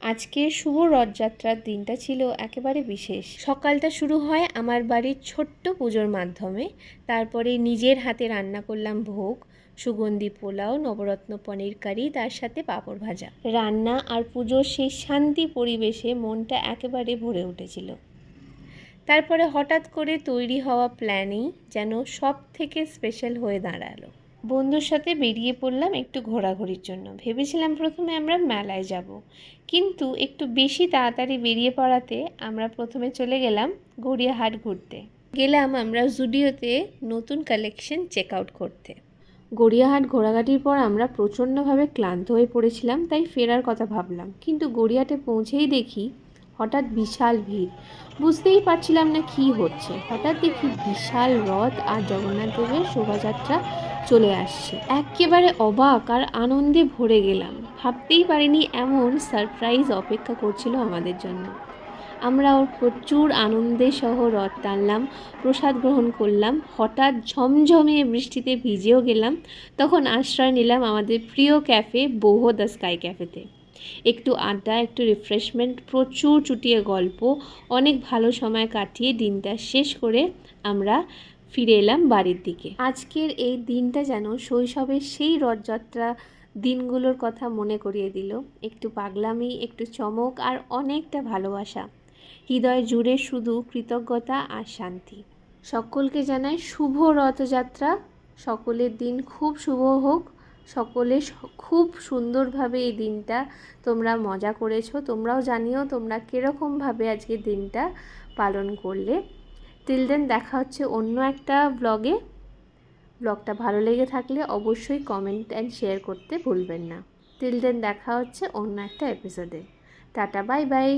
আজকের শুভ রথযাত্রার দিনটা ছিল একেবারে বিশেষ। সকালটা শুরু হয় আমার বাড়ির ছোট্ট পুজোর মাধ্যমে। তারপরে নিজের হাতে রান্না করলাম ভোগ, সুগন্ধি পোলাও, নবরত্ন পনির কারি, তার সাথে পাঁপড় ভাজা। রান্না আর পুজোর সেই শান্তি পরিবেশে মনটা একেবারে ভরে উঠেছিল। তারপরে হঠাৎ করে তৈরি হওয়া প্ল্যানই যেন সব থেকে স্পেশাল হয়ে দাঁড়ালো। বন্ধুর সাথে বেরিয়ে পড়লাম একটু ঘোরাঘুরির জন্য। ভেবেছিলাম প্রথমে আমরা মেলায় যাব, কিন্তু একটু বেশি তাড়াতাড়ি বেরিয়ে পড়াতে আমরা প্রথমে চলে গেলাম গড়িয়াহাট ঘুরতে। গেলাম আমরা জুডিওতে নতুন কালেকশন চেক আউট করতে। গড়িয়াহাট ঘোরাঘাটির পর আমরা প্রচণ্ডভাবে ক্লান্ত হয়ে পড়েছিলাম, তাই ফেরার কথা ভাবলাম। কিন্তু গড়িয়াহাটে পৌঁছেই দেখি হঠাৎ বিশাল ভিড়। বুঝতেই পারছিলাম না কি হচ্ছে। হঠাৎ দেখি বিশাল রথ আর জগন্নাথ দেবের শোভাযাত্রা চলে আসছে। একেবারে অবাক আর আনন্দে ভরে গেলাম। ভাবতেই পারিনি এমন সারপ্রাইজ অপেক্ষা করছিল আমাদের জন্য। আমরাও প্রচুর আনন্দে সহ রথ টানলাম, প্রসাদ গ্রহণ করলাম। হঠাৎ ঝমঝমে বৃষ্টিতে ভিজেও গেলাম। তখন আশ্রয় নিলাম আমাদের প্রিয় ক্যাফে বৌহ দ্য স্কাই ক্যাফেতে। একটু আড্ডা, একটু রিফ্রেশমেন্ট, প্রচুর চুটিয়ে গল্প, অনেক ভালো সময় কাটিয়ে দিনটা শেষ করে আমরা ফিরে এলাম বাড়ির দিকে। আজকের এই দিনটা যেন শৈশবের সেই রথযাত্রা দিনগুলোর কথা মনে করিয়ে দিল। একটু পাগলামি, একটু চমক আর অনেকটা ভালোবাসা। হৃদয় জুড়ে শুধু কৃতজ্ঞতা আর শান্তি। সকলকে জানাই শুভ রথযাত্রা। সকলের দিন খুব শুভ হোক। সকলে খুব সুন্দরভাবে এই দিনটা তোমরা মজা করেছো। তোমরাও জানিও তোমরা কীরকমভাবে আজকের দিনটা পালন করলে। টিল দেন দেখা হচ্ছে অন্য একটা ব্লগে। ব্লগটা ভালো লেগে থাকলে অবশ্যই কমেন্ট অ্যান্ড শেয়ার করতে ভুলবেন না। টিল দেন দেখা হচ্ছে অন্য একটা এপিসোডে। Tata, bye bye.